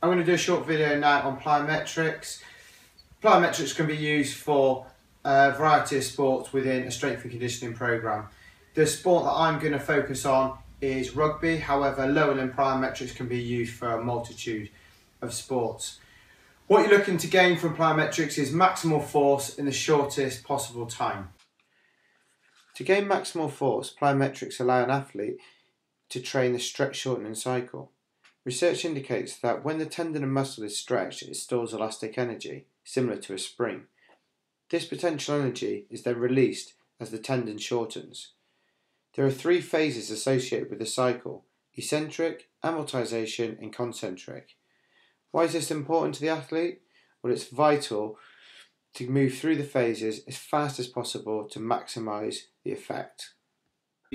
I'm going to do a short video now on plyometrics. Plyometrics can be used for a variety of sports within a strength and conditioning program. The sport that I'm going to focus on is rugby, however lower limb plyometrics can be used for a multitude of sports. What you're looking to gain from plyometrics is maximal force in the shortest possible time. To gain maximal force, plyometrics allow an athlete to train the stretch, shortening cycle. Research indicates that when the tendon and muscle is stretched, it stores elastic energy, similar to a spring. This potential energy is then released as the tendon shortens. There are three phases associated with the cycle: eccentric, amortization and concentric. Why is this important to the athlete? Well, it's vital to move through the phases as fast as possible to maximise the effect.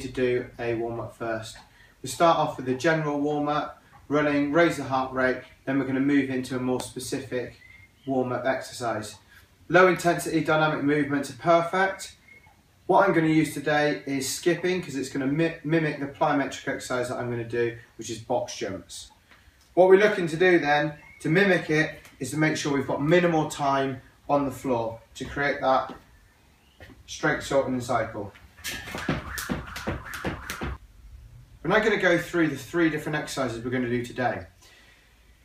To do a warm-up first. We start off with a general warm-up, running, raise the heart rate, then we're going to move into a more specific warm-up exercise. Low intensity dynamic movements are perfect. What I'm going to use today is skipping, because it's going to mimic the plyometric exercise that I'm going to do, which is box jumps. What we're looking to do then, to mimic it, is to make sure we've got minimal time on the floor to create that strength shortening cycle. We're now going to go through the three different exercises we're going to do today.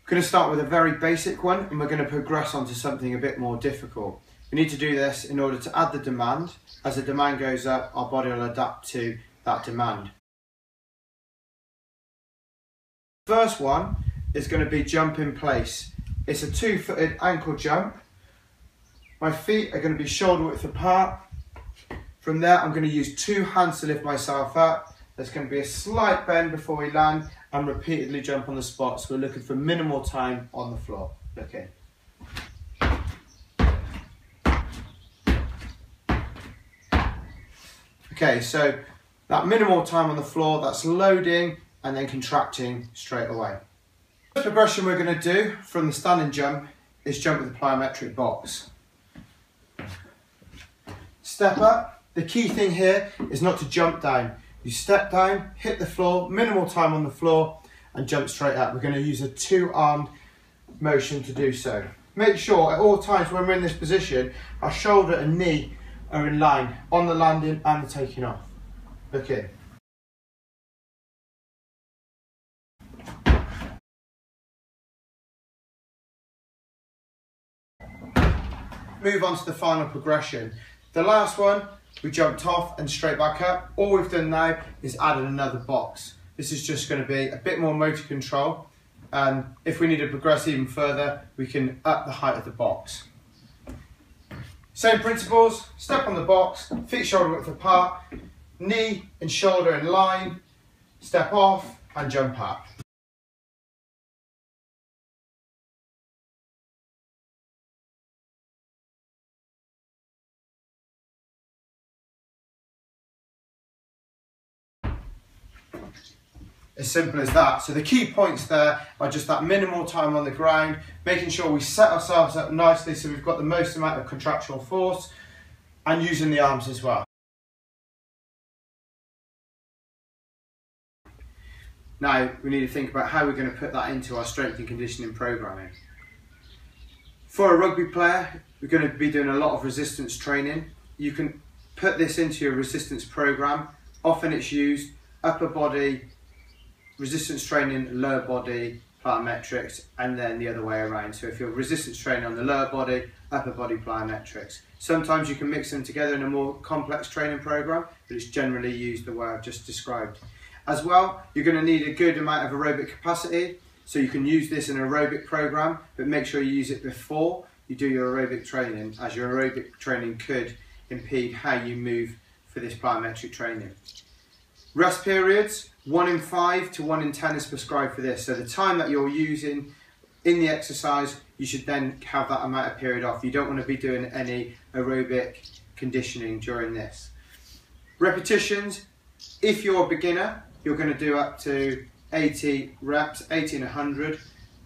We're going to start with a very basic one, and we're going to progress on to something a bit more difficult. We need to do this in order to add the demand. As the demand goes up, our body will adapt to that demand. First one is going to be jump in place. It's a 2-footed ankle jump. My feet are going to be shoulder width apart. From there, I'm going to use 2 hands to lift myself up. There's going to be a slight bend before we land and repeatedly jump on the spot. So we're looking for minimal time on the floor. Okay. Okay, so that minimal time on the floor, that's loading and then contracting straight away. The progression we're going to do from the standing jump is jump with a plyometric box. Step up. The key thing here is not to jump down. You step down, hit the floor, minimal time on the floor, and jump straight up. We're going to use a 2-armed motion to do so. Make sure at all times when we're in this position, our shoulder and knee are in line on the landing and the taking off. Look in. Move on to the final progression. The last one, we jumped off and straight back up. All we've done now is added another box. This is just going to be a bit more motor control, and if we need to progress even further, we can up the height of the box. Same principles: step on the box, feet shoulder width apart, knee and shoulder in line, step off and jump up. As simple as that. So the key points there are just that minimal time on the ground, making sure we set ourselves up nicely so we've got the most amount of contractional force, and using the arms as well. Now we need to think about how we're going to put that into our strength and conditioning programming. For a rugby player, we're going to be doing a lot of resistance training. You can put this into your resistance program. Often it's used upper body resistance training, lower body plyometrics, and then the other way around. So if you're resistance training on the lower body, upper body plyometrics. Sometimes you can mix them together in a more complex training program, but it's generally used the way I've just described. As well, you're going to need a good amount of aerobic capacity, so you can use this in an aerobic program, but make sure you use it before you do your aerobic training, as your aerobic training could impede how you move for this plyometric training. Rest periods, 1 in 5 to 1 in 10 is prescribed for this. So the time that you're using in the exercise, you should then have that amount of period off. You don't want to be doing any aerobic conditioning during this. Repetitions, if you're a beginner, you're going to do up to 80 reps, 80 and 100.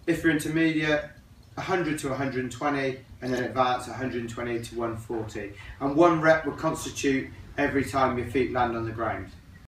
If you're intermediate, 100 to 120, and then advanced 120 to 140. And 1 rep will constitute every time your feet land on the ground.